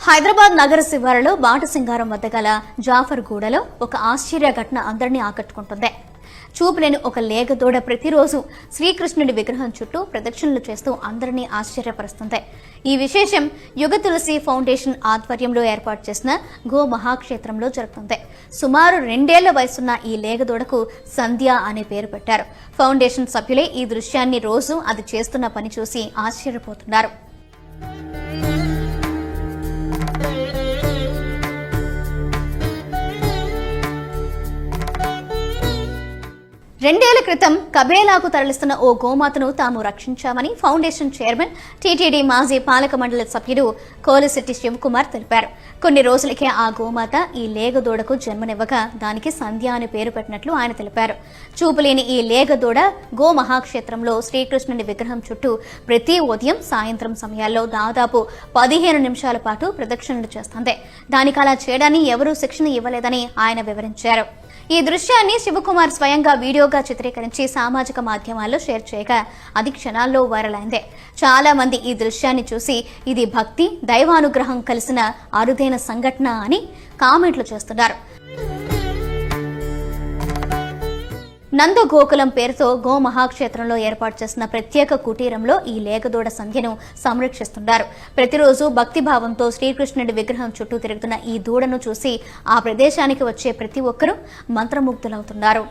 హైదరాబాద్ నగర శివారులో బాటసింగారం వద్ద గల జాఫర్ గూడలో ఒక ఆశ్చర్య ఘటన అందరినీ ఆకట్టుకుంటుంది. చూపులేని ఒక లేగదూడ ప్రతిరోజు శ్రీకృష్ణుడి విగ్రహం చుట్టూ ప్రదక్షిణలు చేస్తూ అందరినీ ఆశ్చర్యపరుస్తుంది. ఈ విశేషం యుగ తులసి ఫౌండేషన్ ఆధ్వర్యంలో ఏర్పాటు చేసిన గో మహాక్షేత్రంలో జరుగుతుంది. సుమారు 2 ఏళ్ల వయసున్న ఈ లేగదూడకు సంధ్య అనే పేరు పెట్టారు. ఫౌండేషన్ సభ్యులే ఈ దృశ్యాన్ని రోజు అది చేస్తున్న పని చూసి ఆశ్చర్యపోతున్నారు. రెండేళ్ల క్రితం కబేలాకు తరలిస్తున్న ఓ గోమాతను తాము రక్షించామని ఫౌండేషన్ చైర్మన్ టీటీడీ మాజీ పాలక మండలి సభ్యుడు కోలిశెట్టి శివకుమార్ తెలిపారు. కొన్ని రోజులకే ఆ గోమాత ఈ లేగదూడకు జన్మనివ్వగా దానికి సంధ్య అని పేరు పెట్టినట్లు ఆయన తెలిపారు. చూపులేని ఈ లేగదూడ గో మహాక్షేత్రంలో శ్రీకృష్ణుని విగ్రహం చుట్టూ ప్రతి ఉదయం సాయంత్రం సమయాల్లో దాదాపు 15 నిమిషాల పాటు ప్రదక్షిణలు చేస్తుంది. దానికి అలా చేయడాన్ని ఎవరూ శిక్షణ ఇవ్వలేదని ఆయన వివరించారు. ఈ దృశ్యాన్ని శివకుమార్ స్వయంగా వీడియోగా చిత్రీకరించి సామాజిక మాధ్యమాల్లో షేర్ చేయగా అది క్షణాల్లో వైరల్ అయింది. చాలా మంది ఈ దృశ్యాన్ని చూసి ఇది భక్తి, దైవానుగ్రహం కలిసిన అరుదైన సంఘటన అని కామెంట్లు చేస్తున్నారు. నంద గోకులం పేరుతో గో మహాక్షేత్రంలో ఏర్పాటు చేసిన ప్రత్యేక కుటీరంలో ఈ లేగదూడ సంధ్యను సంరక్షిస్తున్నారు. ప్రతిరోజు భక్తిభావంతో శ్రీకృష్ణుడి విగ్రహం చుట్టూ తిరుగుతున్న ఈ దూడను చూసి ఆ ప్రదేశానికి వచ్చే ప్రతి ఒక్కరూ మంత్రముగ్ధులవుతున్నారు.